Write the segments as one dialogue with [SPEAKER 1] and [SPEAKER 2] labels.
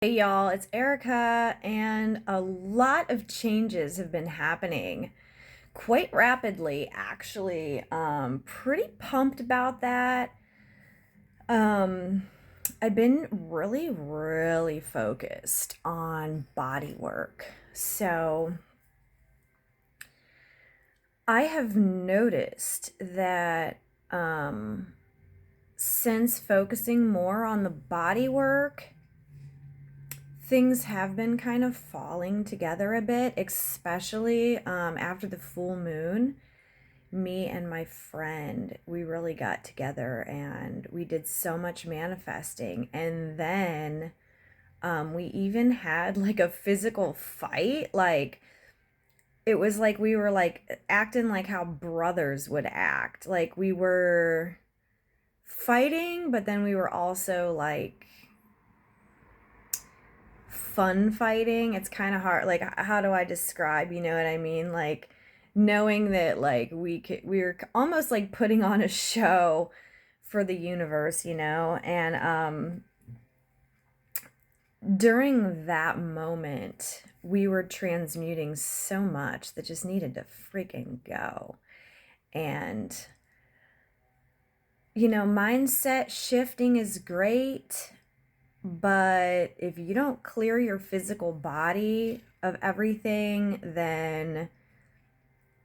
[SPEAKER 1] Hey y'all, it's Erica, and a lot of changes have been happening quite rapidly, actually. Pretty pumped about that. Um, I've been really focused on body work. So I have noticed that um, since focusing more on the body work, things have been kind of falling together a bit, especially after the full moon. Me and my friend, we really got together and we did so much manifesting. And then we even had like a physical fight. Like, it was like we were like acting like how brothers would act. Like, we were fighting, but then we were also like fun fighting. It's kind of hard. Like, how do I describe, you know what I mean? Like, knowing that like we were almost like putting on a show for the universe, and during that moment, we were transmuting so much that just needed to freaking go. And mindset shifting is great. But if you don't clear your physical body of everything, then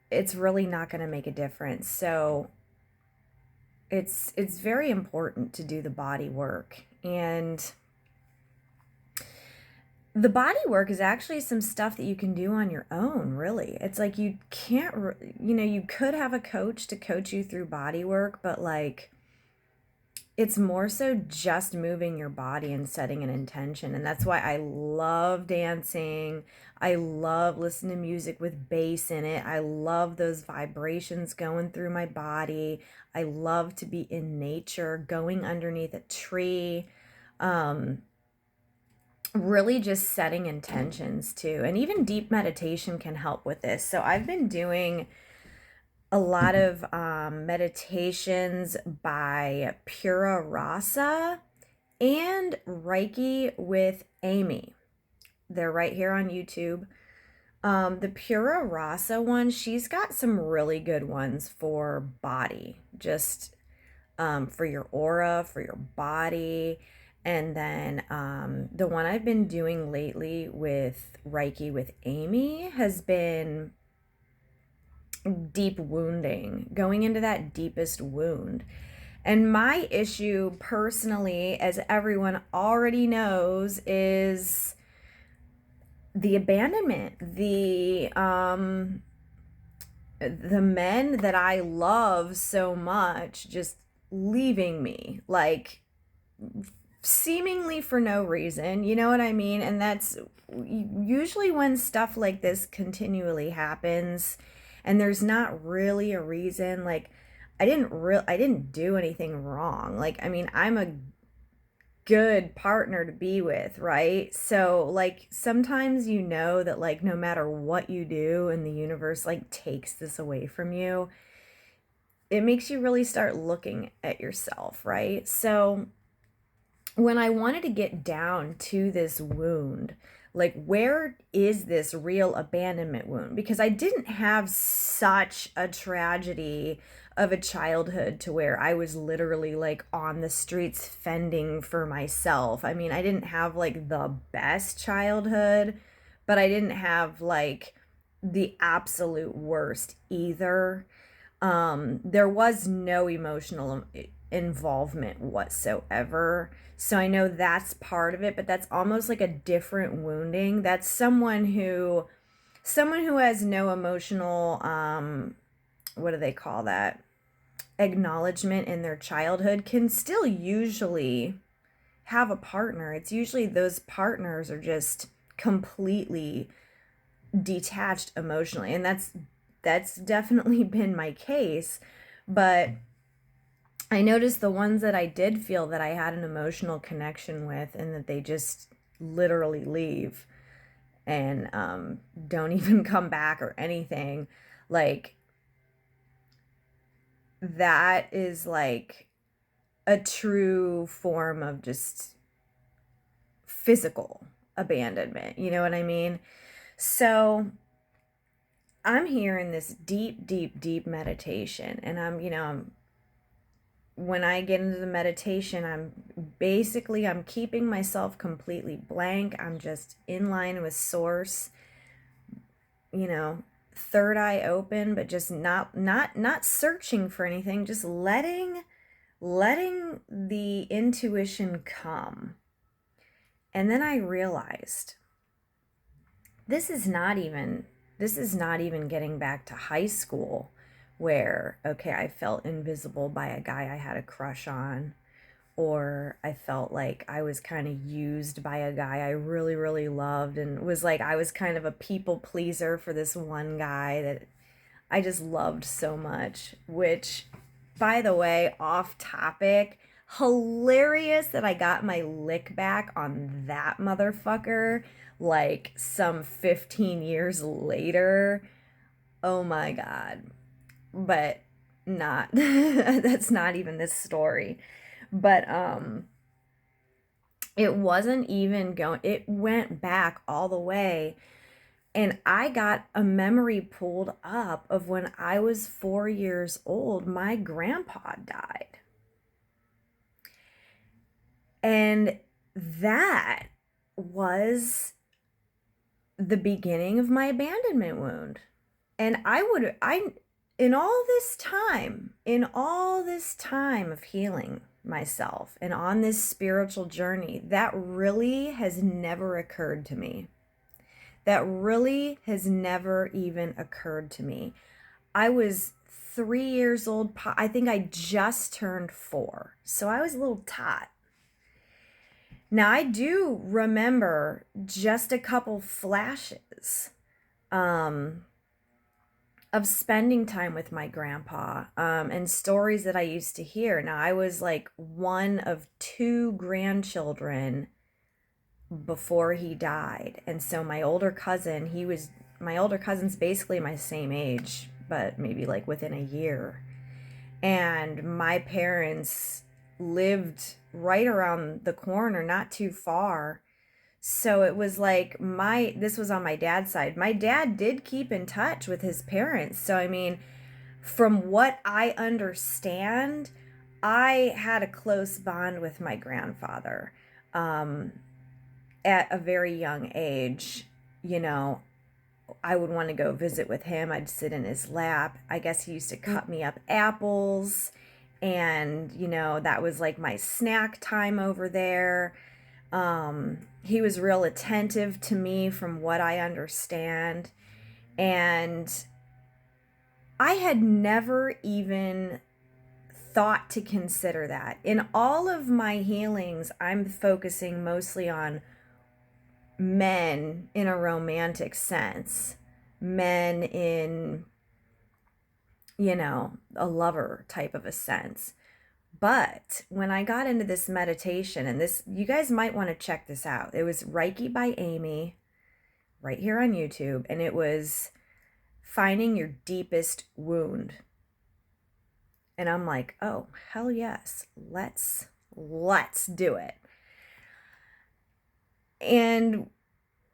[SPEAKER 1] it's really not going to make a difference. So it's very important to do the body work. And the body work is actually some stuff that you can do on your own, really. It's like you can't, you could have a coach to coach you through body work, but like it's more so just moving your body and setting an intention. And that's why I love dancing. I love listening to music with bass in it. I love those vibrations going through my body. I love to be in nature, going underneath a tree. Really just setting intentions too. And even deep meditation can help with this. So I've been doing a lot of meditations by Pura Rasa and Reiki with Amy. They're right here on YouTube. The Pura Rasa one, she's got some really good ones for body, just for your aura, for your body. And then the one I've been doing lately with Reiki with Amy has been deep wounding, going into that deepest wound. And my issue personally, as everyone already knows, is the abandonment, the men that I love so much just leaving me, like seemingly for no reason, you know what I mean? And that's usually when stuff like this continually happens and there's not really a reason. Like, I didn't do anything wrong. Like, I mean, I'm a good partner to be with, right? So like sometimes that like no matter what you do and the universe like takes this away from you, it makes you really start looking at yourself, right? So when I wanted to get down to this wound, like where is this real abandonment wound? Because I didn't have such a tragedy of a childhood to where I was literally like on the streets fending for myself. I mean, I didn't have like the best childhood, but I didn't have like the absolute worst either. There was no emotional involvement whatsoever. So I know that's part of it, but that's almost like a different wounding. That's someone who has no emotional what do they call that? Acknowledgement in their childhood can still usually have a partner. It's usually those partners are just completely detached emotionally, and that's definitely been my case. But I noticed the ones that I did feel that I had an emotional connection with and that they just literally leave and don't even come back or anything. Like, that is like a true form of just physical abandonment. You know what I mean? So I'm here in this deep, deep, deep meditation, and when I get into the meditation, I'm keeping myself completely blank. I'm just in line with source, you know, third eye open, but just not searching for anything, just letting the intuition come. And then I realized this is not even getting back to high school where, okay, I felt invisible by a guy I had a crush on, or I felt like I was kind of used by a guy I really, really loved, and was like I was kind of a people pleaser for this one guy that I just loved so much, which, by the way, off topic, hilarious that I got my lick back on that motherfucker like some 15 years later. Oh my God. But not, that's not even this story. But it wasn't even going, it went back all the way. And I got a memory pulled up of when I was 4 years old, my grandpa died. And that was the beginning of my abandonment wound. And in all this time of healing myself and on this spiritual journey, that really has never occurred to me. That really has never even occurred to me. I was 3 years old. I think I just turned 4. So I was a little tot. Now, I do remember just a couple flashes of spending time with my grandpa, and stories that I used to hear. Now, I was like one of 2 grandchildren before he died. And so my older cousin's basically my same age, but maybe like within a year. And my parents lived right around the corner, not too far. So it was like this was on my dad's side. My dad did keep in touch with his parents. So, I mean, from what I understand, I had a close bond with my grandfather. At a very young age, I would want to go visit with him. I'd sit in his lap. I guess he used to cut me up apples, and that was like my snack time over there. He was real attentive to me from what I understand. And I had never even thought to consider that. In all of my healings, I'm focusing mostly on men in a romantic sense, men in, a lover type of a sense. But when I got into this meditation, and this, you guys might want to check this out. It was Reiki by Amy, right here on YouTube, and it was finding your deepest wound. And I'm like, oh, hell yes, let's do it. And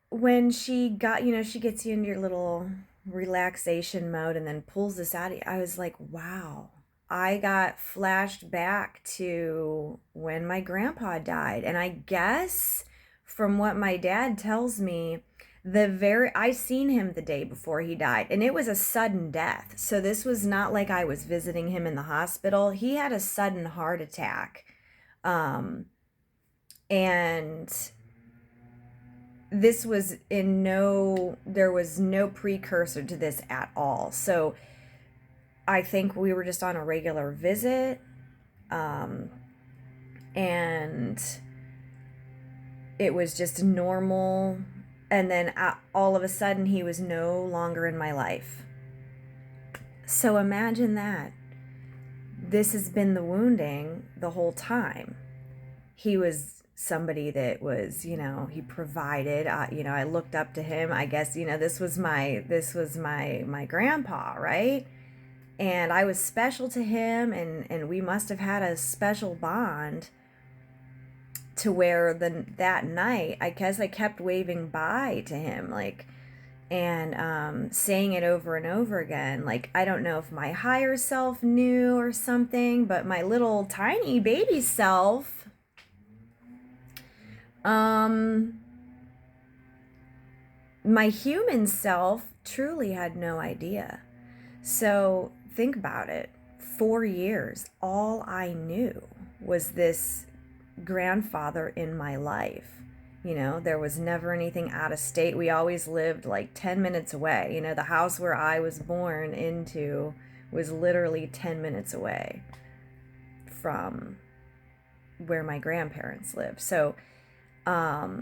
[SPEAKER 1] when she got, she gets you into your little relaxation mode and then pulls this out of you, I was like, wow. I got flashed back to when my grandpa died. And I guess from what my dad tells me, I seen him the day before he died, and it was a sudden death. So this was not like I was visiting him in the hospital. He had a sudden heart attack. And this was there was no precursor to this at all. So I think we were just on a regular visit, and it was just normal. And then all of a sudden, he was no longer in my life. So imagine that. This has been the wounding the whole time. He was somebody that was, he provided. I looked up to him. I guess, this was my grandpa, right? And I was special to him, and we must have had a special bond. to where that night, I guess I kept waving bye to him, like, and saying it over and over again. Like, I don't know if my higher self knew or something, but my little tiny baby self, my human self truly had no idea. So think about it. 4 years, all I knew was this grandfather in my life. You know, there was never anything out of state. We always lived like 10 minutes away. You know, the house where I was born into was literally 10 minutes away from where my grandparents lived. So, I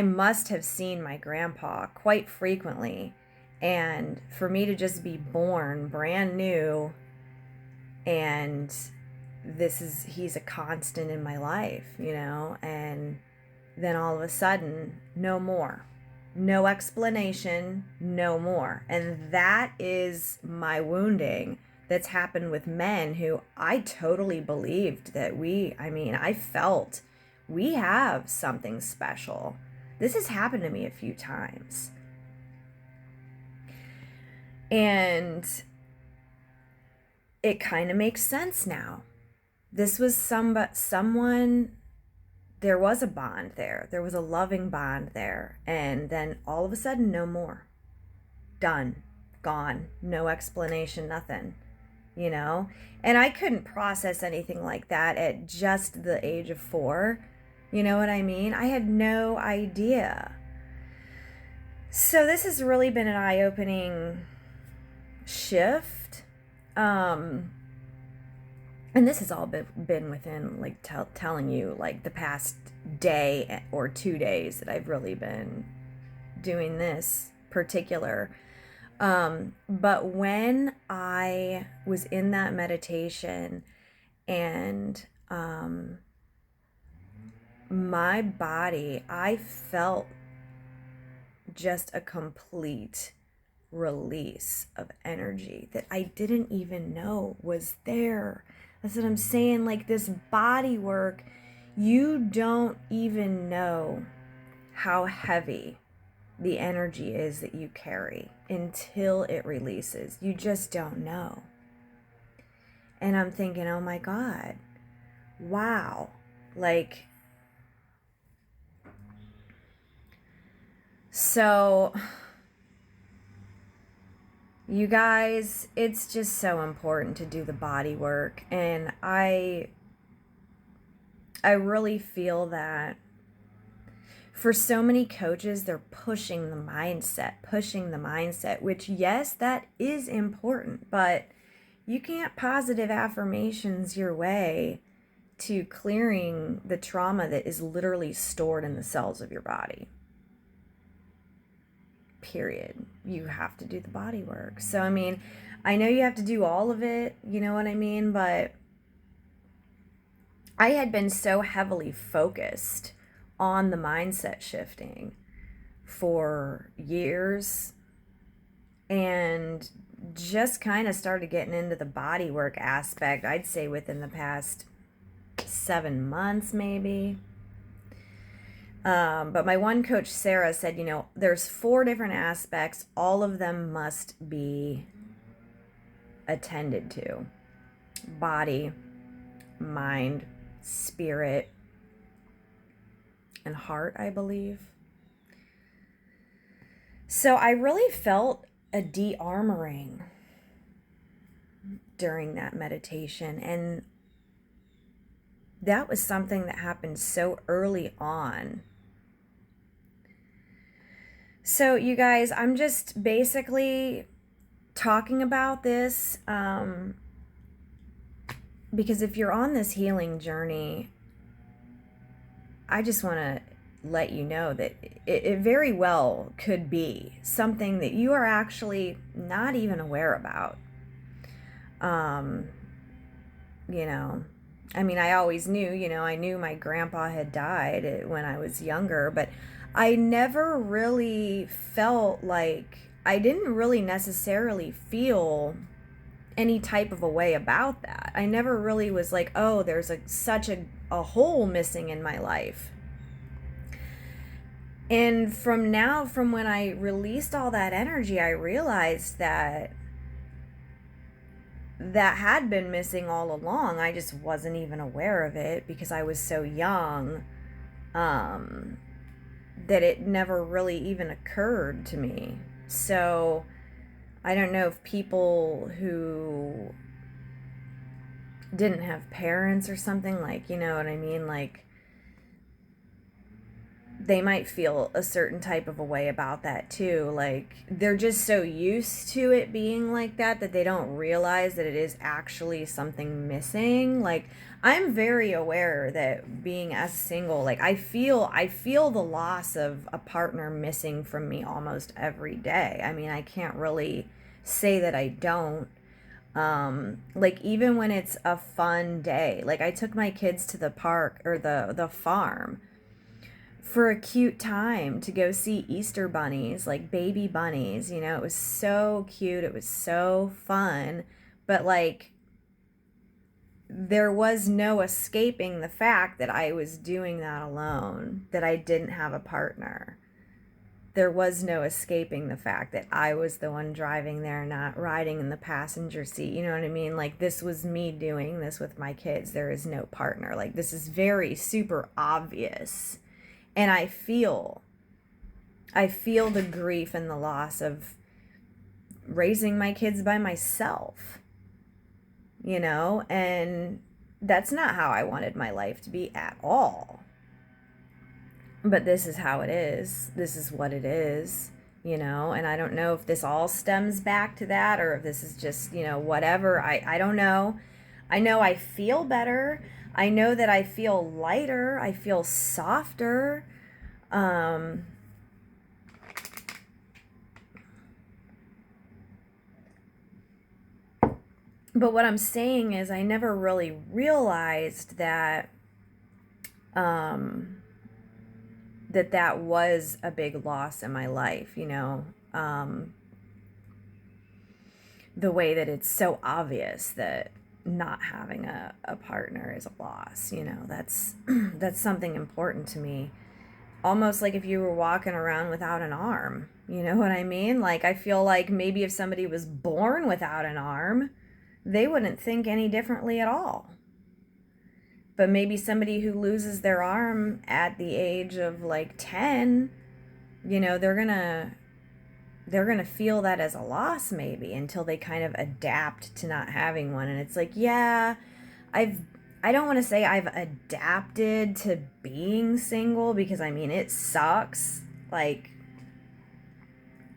[SPEAKER 1] must have seen my grandpa quite frequently. And for me to just be born brand new, and he's a constant in my life, you know, and then all of a sudden, no more. No explanation, no more. And that is my wounding that's happened with men who I totally believed that I felt we have something special. This has happened to me a few times. And it kind of makes sense now. This was someone, there was a bond there. There was a loving bond there. And then all of a sudden, no more. Done. Gone. No explanation, nothing. You know? And I couldn't process anything like that at just the age of 4. You know what I mean? I had no idea. So this has really been an eye-opening shift. And this has all been within, like, telling you, like, the past day or 2 days that I've really been doing this particular. But when I was in that meditation and my body, I felt just a complete release of energy that I didn't even know was there. That's what I'm saying. Like, this body work, you don't even know how heavy the energy is that you carry until it releases. You just don't know. And I'm thinking, oh my God, wow. Like, so you guys, it's just so important to do the body work. And I really feel that for so many coaches, they're pushing the mindset, which, yes, that is important, but you can't positive affirmations your way to clearing the trauma that is literally stored in the cells of your body. Period. You have to do the body work. So, I mean, I know you have to do all of it, you know what I mean? But I had been so heavily focused on the mindset shifting for years, and just kind of started getting into the body work aspect, I'd say within the past 7 months maybe. But my one coach, Sarah, said, you know, there's 4 different aspects. All of them must be attended to. Body, mind, spirit, and heart, I believe. So I really felt a de-armoring during that meditation. And that was something that happened so early on. So you guys, I'm just basically talking about this because if you're on this healing journey, I just want to let you know that it very well could be something that you are actually not even aware about. You know, I mean, I always knew, you know, I knew my grandpa had died when I was younger, but I never really felt like, I didn't really necessarily feel any type of a way about that. I never really was like, oh, there's such a hole missing in my life. And from when I released all that energy, I realized that had been missing all along. I just wasn't even aware of it because I was so young, that it never really even occurred to me. So I don't know if people who didn't have parents or something, like, you know what I mean? Like, they might feel a certain type of a way about that too. Like, they're just so used to it being like that they don't realize that it is actually something missing. Like, I'm very aware that being as single, like, I feel the loss of a partner missing from me almost every day. I mean, I can't really say that I don't. Like, even when it's a fun day, like, I took my kids to the park or the farm for a cute time to go see Easter bunnies, like baby bunnies. You know, it was so cute. It was so fun. But, like, there was no escaping the fact that I was doing that alone, that I didn't have a partner. There was no escaping the fact that I was the one driving there, not riding in the passenger seat. You know what I mean? Like, this was me doing this with my kids. There is no partner. Like, this is very super obvious. And I feel the grief and the loss of raising my kids by myself, you know, and that's not how I wanted my life to be at all. But this is how it is. This is what it is, you know, and I don't know if this all stems back to that or if this is just, you know, whatever. I don't know. I know I feel better. I know that I feel lighter. I feel softer. But what I'm saying is I never really realized that that was a big loss in my life, you know. The way that it's so obvious that not having a partner is a loss, you know. That's that's something important to me. Almost like if you were walking around without an arm, you know what I mean? Like, I feel like maybe if somebody was born without an arm, they wouldn't think any differently at all. But maybe somebody who loses their arm at the age of like 10, you know, they're gonna feel that as a loss maybe until they kind of adapt to not having one. And it's like, yeah, I don't want to say I've adapted to being single, because I mean, it sucks. Like,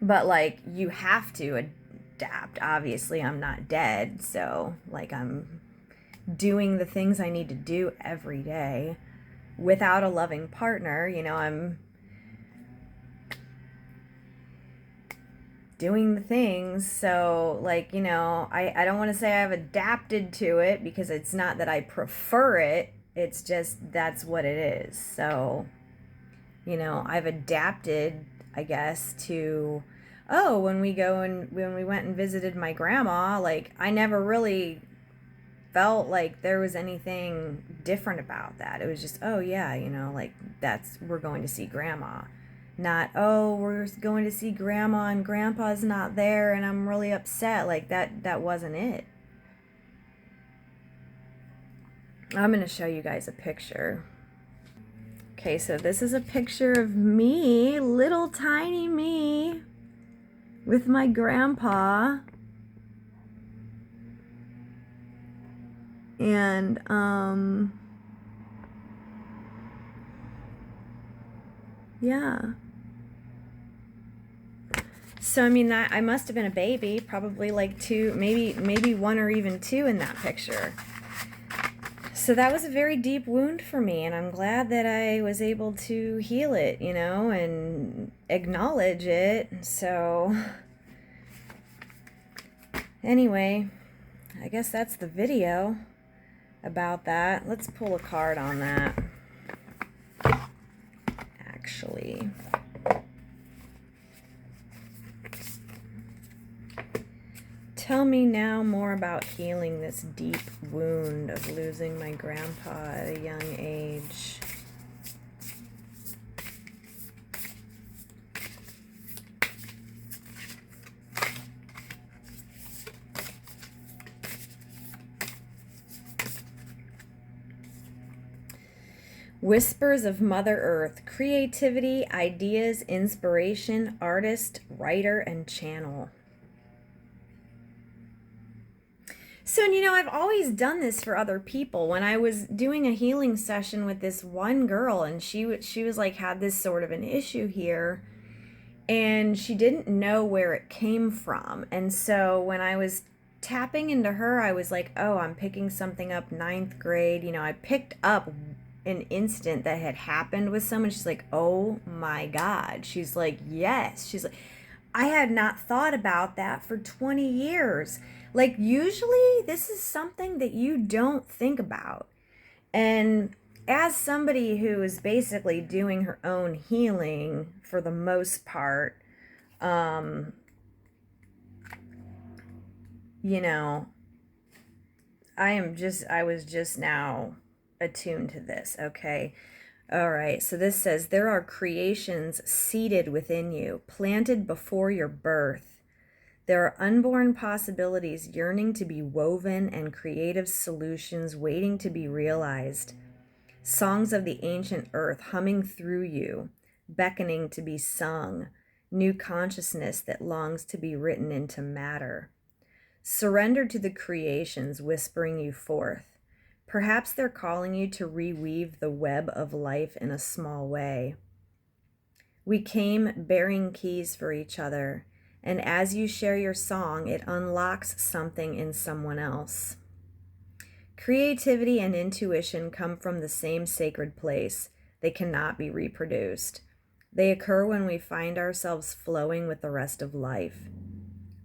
[SPEAKER 1] but like, you have to adapt. Obviously, I'm not dead. So, like, I'm doing the things I need to do every day without a loving partner. You know, I'm doing the things. So, like, you know, I don't want to say I've adapted to it, because it's not that I prefer it. It's just that's what it is. So, you know, I've adapted, I guess, to, oh, when we went and visited my grandma, like, I never really felt like there was anything different about that. It was just, oh yeah, you know, like, we're going to see grandma. Not, oh, we're going to see grandma and grandpa's not there and I'm really upset. Like, that wasn't it. I'm going to show you guys a picture. Okay, so this is a picture of me, little tiny me, with my grandpa. And, yeah. So, I mean, that I must have been a baby, probably like 2, maybe 1 or even 2 in that picture. So that was a very deep wound for me, and I'm glad that I was able to heal it, you know, and acknowledge it. So, anyway, I guess that's the video about that. Let's pull a card on that. Actually, Tell me now more about healing this deep wound of losing my grandpa at a young age. Whispers of Mother Earth, creativity, ideas, inspiration, artist, writer, and channel. So, I've always done this for other people. When I was doing a healing session with this one girl, and she was like, had this sort of an issue here, and she didn't know where it came from. And so when I was tapping into her, I was like, oh, I'm picking something up ninth grade. I picked up an incident that had happened with someone. She's like, oh my God. She's like, yes. She's like, I had not thought about that for 20 years. Like, usually this is something that you don't think about. And as somebody who is basically doing her own healing for the most part, I was just now attuned to this, okay? All right, so this says, there are creations seated within you, planted before your birth. There are unborn possibilities yearning to be woven and creative solutions waiting to be realized. Songs of the ancient earth humming through you, beckoning to be sung. New consciousness that longs to be written into matter. Surrender to the creations whispering you forth. Perhaps they're calling you to reweave the web of life in a small way. We came bearing keys for each other, and as you share your song, it unlocks something in someone else. Creativity and intuition come from the same sacred place. They cannot be reproduced. They occur when we find ourselves flowing with the rest of life.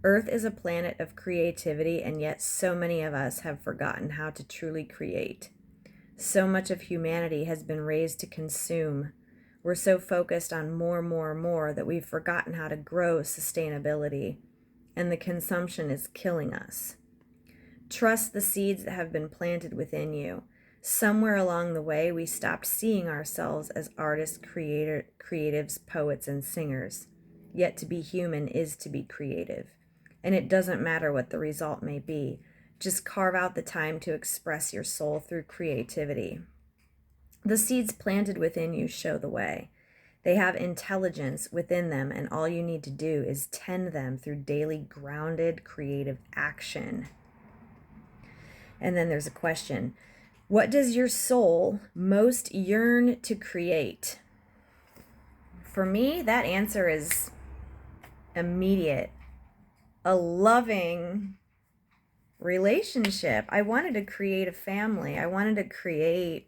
[SPEAKER 1] Earth is a planet of creativity, and yet so many of us have forgotten how to truly create. So much of humanity has been raised to consume. We're so focused on more that we've forgotten how to grow sustainability, and the consumption is killing us. Trust the seeds that have been planted within you. Somewhere along the way, we stopped seeing ourselves as artists, creatives, poets, and singers. Yet to be human is to be creative. And it doesn't matter what the result may be. Just carve out the time to express your soul through creativity. The seeds planted within you show the way. They have intelligence within them, and all you need to do is tend them through daily grounded creative action. And then there's a question. What does your soul most yearn to create? For me, that answer is immediate. A loving relationship. I wanted to create a family. I wanted to create,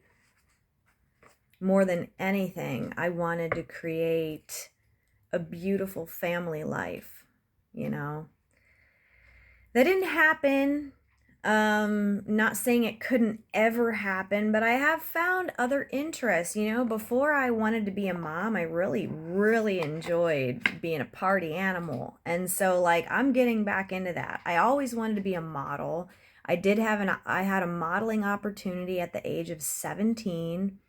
[SPEAKER 1] more than anything, I wanted to create a beautiful family life, That didn't happen. Not saying it couldn't ever happen, but I have found other interests. Before I wanted to be a mom, I really enjoyed being a party animal. And so I'm getting back into that. I always wanted to be a model. I had a modeling opportunity at the age of 17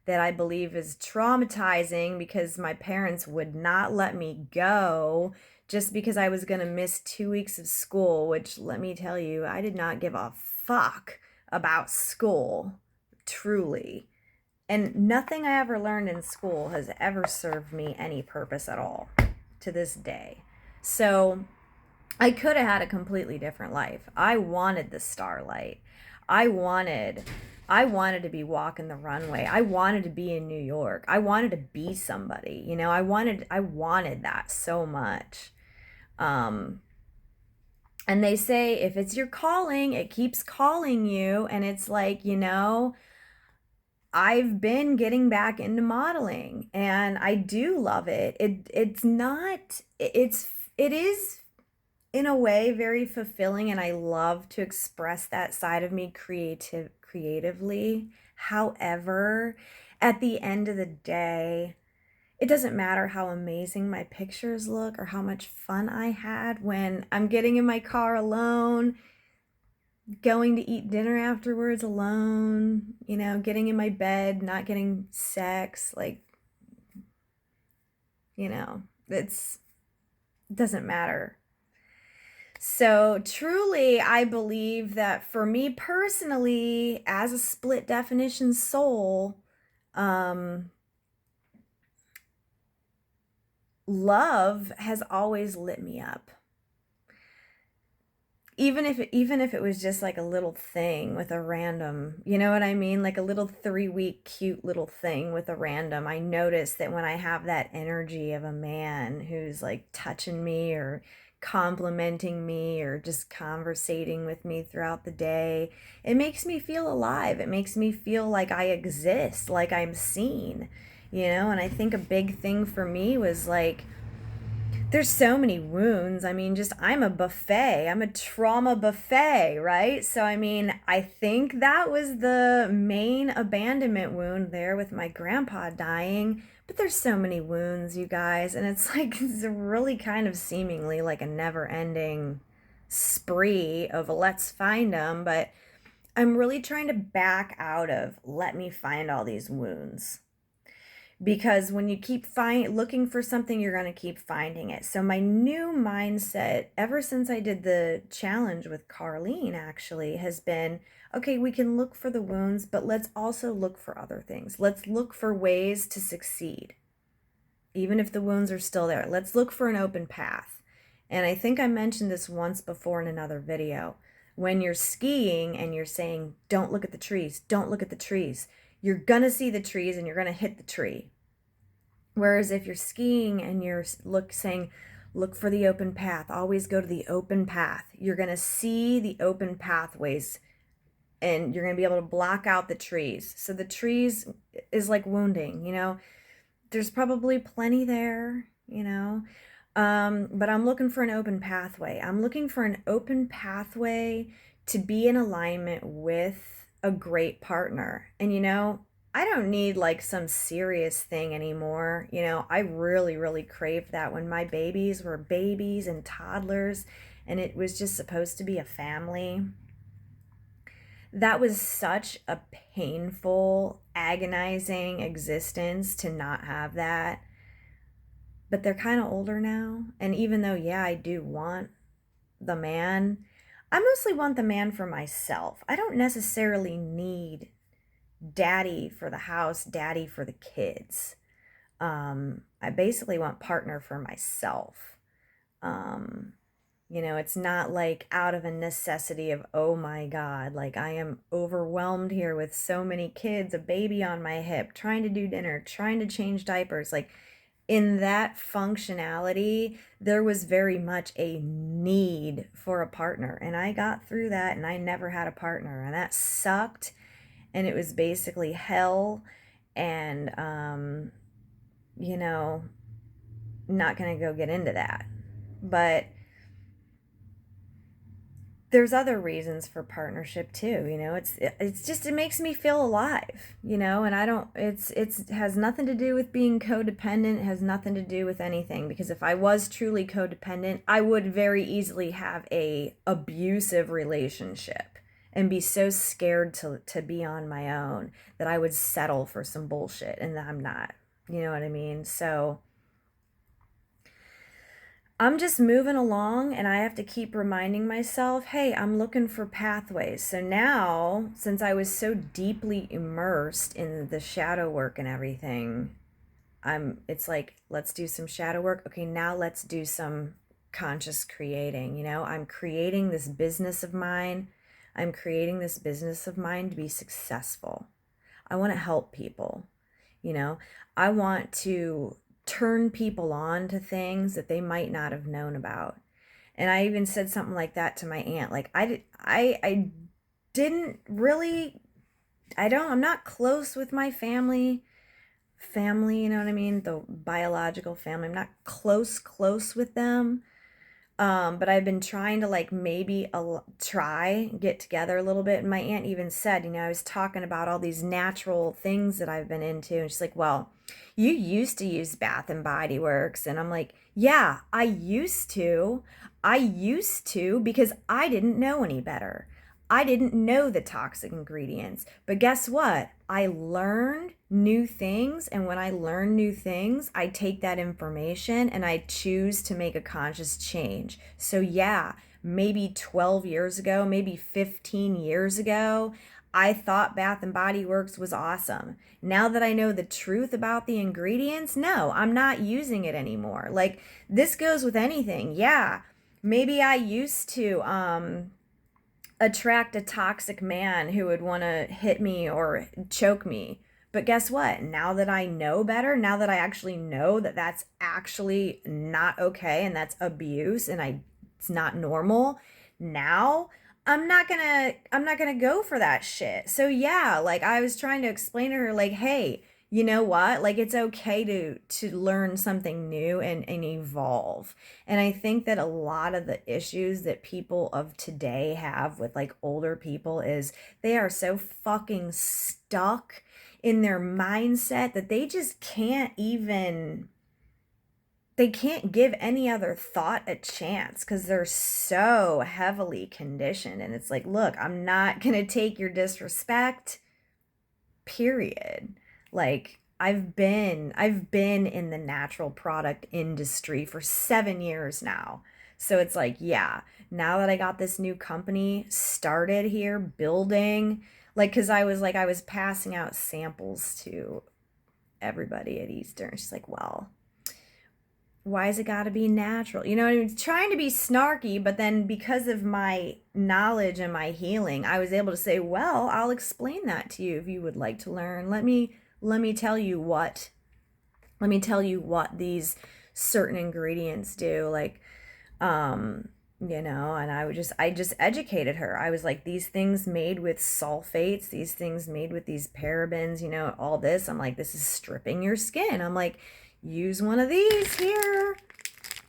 [SPEAKER 1] that I believe is traumatizing because my parents would not let me go just because I was going to miss 2 weeks of school, which, let me tell you, I did not give a fuck about school, truly. And nothing I ever learned in school has ever served me any purpose at all to this day. So I could have had a completely different life. I wanted the starlight. I wanted to be walking the runway. I wanted to be in New York. I wanted to be somebody. I wanted that so much. And they say if it's your calling, it keeps calling you. And it's like, I've been getting back into modeling, and I do love it. It is in a way very fulfilling, and I love to express that side of me creatively. However, at the end of the day, It doesn't matter how amazing my pictures look or how much fun I had when I'm getting in my car alone, going to eat dinner afterwards alone, getting in my bed, not getting sex, like, it doesn't matter. So truly, I believe that for me personally, as a split definition soul, um, love has always lit me up. Even if it was just like a little thing with a random, you know what I mean? Like a little 3-week cute little thing with a random. I notice that when I have that energy of a man who's like touching me or complimenting me or just conversating with me throughout the day, it makes me feel alive. It makes me feel like I exist, like I'm seen, and I think a big thing for me was like, there's so many wounds. I mean, just I'm a buffet. I'm a trauma buffet, right? So, I mean, I think that was the main abandonment wound there with my grandpa dying. But there's so many wounds, you guys. And it's like, it's really kind of seemingly like a never ending spree of let's find them. But I'm really trying to back out of let me find all these wounds, because when you keep looking for something, you're going to keep finding it. So my new mindset ever since I did the challenge with Carlene actually has been, okay, we can look for the wounds, but let's also look for other things. Let's look for ways to succeed. Even if the wounds are still there, let's look for an open path. And I think I mentioned this once before in another video. When you're skiing and you're saying, don't look at the trees, don't look at the trees, you're going to see the trees and you're going to hit the tree. Whereas if you're skiing and you're saying, look for the open path, always go to the open path, you're going to see the open pathways and you're going to be able to block out the trees. So the trees is like wounding, there's probably plenty there, but I'm looking for an open pathway. I'm looking for an open pathway to be in alignment with a great partner. And, I don't need like some serious thing anymore. I really, really craved that when my babies were babies and toddlers and it was just supposed to be a family. That was such a painful, agonizing existence to not have that. But they're kind of older now. And even though, yeah, I do want the man, I mostly want the man for myself. I don't necessarily need daddy for the house, daddy for the kids. I basically want partner for myself. It's not like out of a necessity of, oh my God, like I am overwhelmed here with so many kids, a baby on my hip, trying to do dinner, trying to change diapers. Like in that functionality, there was very much a need for a partner. And I got through that and I never had a partner. And that sucked. And it was basically hell. And, not going to go get into that. But there's other reasons for partnership too. It's just, it makes me feel alive, and I don't, it has nothing to do with being codependent. It has nothing to do with anything, because if I was truly codependent, I would very easily have a abusive relationship and be so scared to be on my own that I would settle for some bullshit, and I'm not, you know what I mean? So I'm just moving along and I have to keep reminding myself, hey, I'm looking for pathways. So now, since I was so deeply immersed in the shadow work and everything, it's like, let's do some shadow work. Okay, now let's do some conscious creating. I'm creating this business of mine. I'm creating this business of mine to be successful. I want to help people. I want to turn people on to things that they might not have known about. And I even said something like that to my aunt. Like I didn't really, I'm not close with my family, you know what I mean? The biological family. I'm not close with them. But I've been trying to like maybe try get together a little bit. And my aunt even said, you know, I was talking about all these natural things that I've been into. And she's like, well, you used to use Bath and Body Works. And I'm like, yeah, I used to. I used to because I didn't know any better. I didn't know the toxic ingredients. But guess what? I learned new things. And when I learn new things, I take that information and I choose to make a conscious change. So, yeah, maybe 12 years ago, maybe 15 years ago, I thought Bath and Body Works was awesome. Now that I know the truth about the ingredients, no, I'm not using it anymore. Like, this goes with anything. Yeah, maybe I used to attract a toxic man who would want to hit me or choke me. But guess what? Now that I know better, now that I actually know that that's actually not okay and that's abuse and it's not normal, now I'm not going to go for that shit. So yeah, like I was trying to explain to her like, "Hey, you know what? Like it's okay to learn something new and evolve." And I think that a lot of the issues that people of today have with like older people is they are so fucking stuck in their mindset that they can't give any other thought a chance because they're so heavily conditioned. And it's like, look, I'm not going to take your disrespect, period. Like I've been in the natural product industry for 7 years now. So it's like, yeah, now that I got this new company started here building, like cuz I was passing out samples to everybody at Easter. And she's like, "Well, why has it got to be natural?" You know what I mean? Trying to be snarky, but then because of my knowledge and my healing, I was able to say, "Well, I'll explain that to you if you would like to learn. Let me tell you what these certain ingredients do." Like, you know, and I just educated her. I was like, these things made with sulfates, these things made with these parabens, you know, all this. I'm like, this is stripping your skin. I'm like, use one of these here.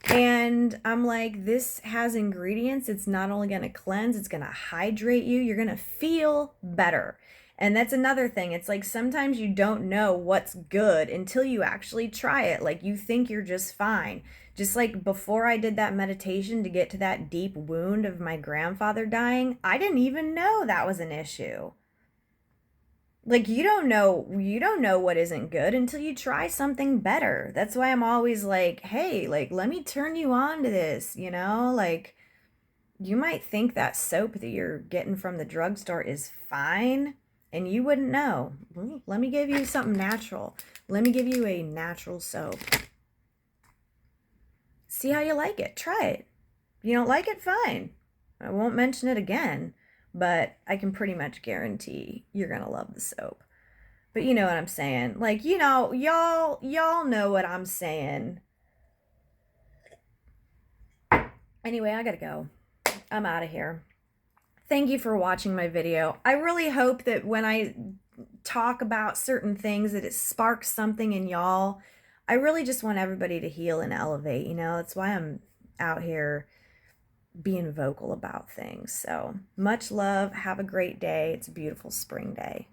[SPEAKER 1] And I'm like, this has ingredients. It's not only going to cleanse, it's going to hydrate you. You're going to feel better. And that's another thing. It's like sometimes you don't know what's good until you actually try it. Like you think you're just fine. Just like before I did that meditation to get to that deep wound of my grandfather dying, I didn't even know that was an issue. Like you don't know what isn't good until you try something better. That's why I'm always like, hey, like let me turn you on to this, you know? Like you might think that soap that you're getting from the drugstore is fine and you wouldn't know. Well, let me give you something natural. Let me give you a natural soap. See how you like it. Try it. If you don't like it, fine. I won't mention it again, but I can pretty much guarantee you're going to love the soap. But you know what I'm saying? Like, you know, y'all know what I'm saying. Anyway, I got to go. I'm out of here. Thank you for watching my video. I really hope that when I talk about certain things that it sparks something in y'all. I really just want everybody to heal and elevate, you know? That's why I'm out here being vocal about things. So much love. Have a great day. It's a beautiful spring day.